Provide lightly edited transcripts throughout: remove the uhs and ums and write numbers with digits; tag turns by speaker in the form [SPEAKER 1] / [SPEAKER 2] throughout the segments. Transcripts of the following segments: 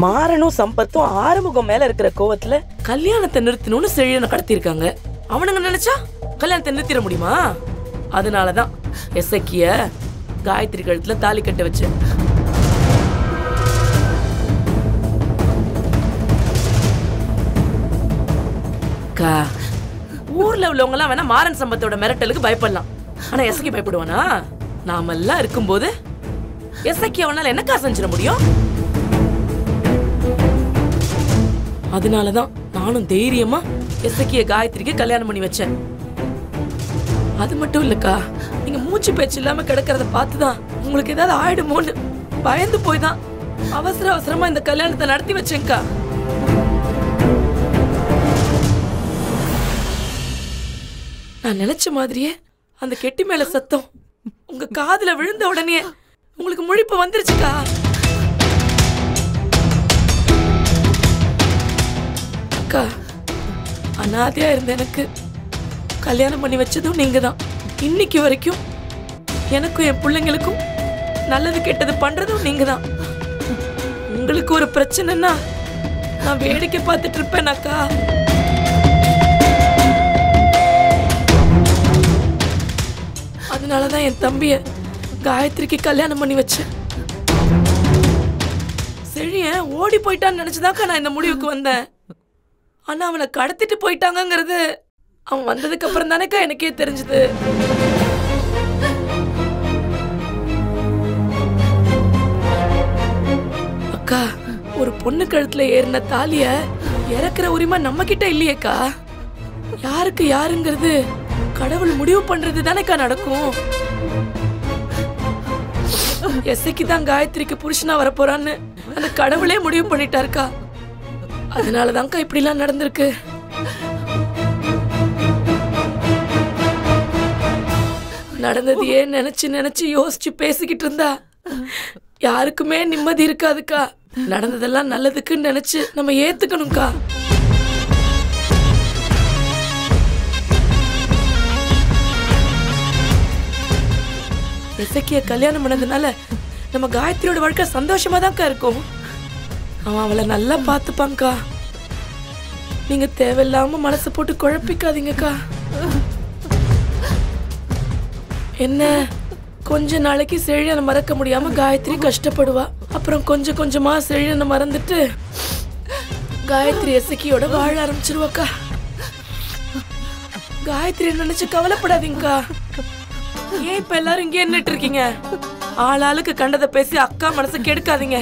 [SPEAKER 1] மாறனும் சம்பத்தும் ஆறுமுகம் மேல இருக்கிற கோவத்துல கல்யாணத்தை நிறுத்தணும்னு செழியனை கடத்திருக்காங்க. அவனுங்க நினைச்சா கல்யாணத்தை நிறுத்திட முடியுமா? அதனாலதான் எசக்கிய காயத்ரி கழுத்துல தாலி கட்ட வச்சு. ஊர்ல உள்ளவங்க எல்லாம் வேணா மாறன் சம்பத்தோட மிரட்டலுக்கு பயப்படலாம். ஆனா எசக்கி பயப்படுவானா? நாமெல்லாம் இருக்கும்போது எசக்கி அவனால என்னக்கா செஞ்சிட முடியும்? அதனாலதான் நானும் தைரியமா எசக்கிய காயத்ரிக்கு கல்யாணம் பண்ணி வச்சேன். அது மட்டும் இல்லக்கா, நீங்க மூச்சு பேச்சு இல்லாம கிடக்கிறத பார்த்துதான் உங்களுக்கு ஏதாவது ஆயிடுமோன்னு பயந்து போய் தான் அவசர அவசரமா இந்த கல்யாணத்தை நடத்தி வச்சேன்க்கா. நான் நினைச்ச மாதிரியே அந்த கெட்டி மேல சத்தம் உங்க காதுல விழுந்த உடனே உங்களுக்கு முழிப்பு வந்துருச்சுக்கா. அக்கா, அனாதையா இருந்த எனக்கு கல்யாணம் பண்ணி வச்சதும் நீங்க தான். இன்னைக்கு வரைக்கும் எனக்கும் என் பிள்ளைங்களுக்கும் நல்லது கெட்டது பண்றதும் நீங்க தான். உங்களுக்கு ஒரு பிரச்சனைன்னா நான் வேடிக்கை பார்த்துட்டு இருப்பேன் அக்கா. அதனாலதான் என் தம்பிய காயத்ரிக்கு கல்யாணம் பண்ணி வச்சேன். செழிய ஓடி போயிட்டான்னு நினைச்சுதாக்கா நான் இந்த முடிவுக்கு வந்தேன். ஆனா அவனை கடத்திட்டு போயிட்டாங்கிறது அவன் வந்ததுக்கு அப்புறம் தானேக்கா எனக்கே தெரிஞ்சது. அக்கா, ஒரு பொண்ணு கழுத்துல ஏறின தாலிய இறக்குற உரிமை நம்ம கிட்ட இல்லையேக்கா. யாருக்கு யாருங்கிறது கடவுள் முடிவு பண்றது தானேக்கா நடக்கும். எசைக்கு தான் காயத்ரிக்கு புருஷனா வரப்போறான்னு அந்த கடவுளே முடிவு பண்ணிட்டாருக்கா. அதனாலதான்க்கா இப்படி எல்லாம் நடந்திருக்கு. நடந்ததையே நினைச்சு நினைச்சு யோசிச்சு பேசிக்கிட்டு இருந்தா யாருக்குமே நிம்மதி இருக்காதுக்கா. நடந்ததெல்லாம் நல்லதுக்குன்னு நினைச்சு நம்ம ஏத்துக்கணும்க்கா. எசக்கிய கல்யாணம் பண்ணதுனால நம்ம காயத்ரியோட வாழ்க்கை சந்தோஷமா தான்க்கா இருக்கும். அவன் அவளை நல்லா பார்த்துப்பான்க்கா. நீங்க தேவையில்லாம மனசை போட்டு குழப்பிக்காதீங்கக்கா. என்ன, கொஞ்ச நாளைக்கு செழியனை மறக்க முடியாம காயத்ரி கஷ்டப்படுவா. அப்புறம் கொஞ்சம் கொஞ்சமா செழியனை மறந்துட்டு காயத்ரி எசக்கியோட வாழ ஆரம்பிச்சிருவாக்கா. காயத்ரி நினைச்சு கவலைப்படாதீங்கக்கா. ஏன் இப்ப எல்லாரும் இங்கே நின்னுட்டு இருக்கீங்க? ஆளாளுக்கு கண்டதை பேசி அக்கா மனசை கெடுக்காதீங்க.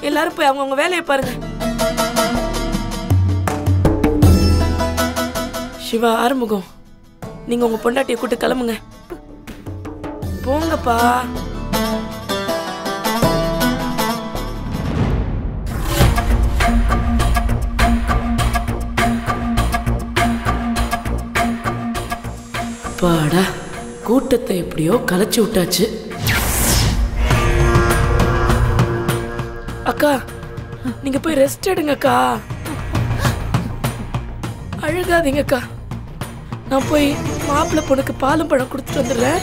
[SPEAKER 1] எல்லாரும் போய் அவங்க வேலையை பாருங்க. சிவா, ஆறுமுகம், நீங்க உங்க பொண்டாட்டியை கூட்டு கிளம்புங்க. போங்கப்பா. பாடா, கூட்டத்தை எப்படியோ கலைச்சு விட்டாச்சு. அக்கா, நீங்க போய் ரெஸ்ட் எடுங்கக்கா. அழுகாதீங்கக்கா. நான் போய் மாப்பிள்ளை பொண்ணுக்கு பாலும் பழம் கொடுத்துட்டு வந்துடுறேன்.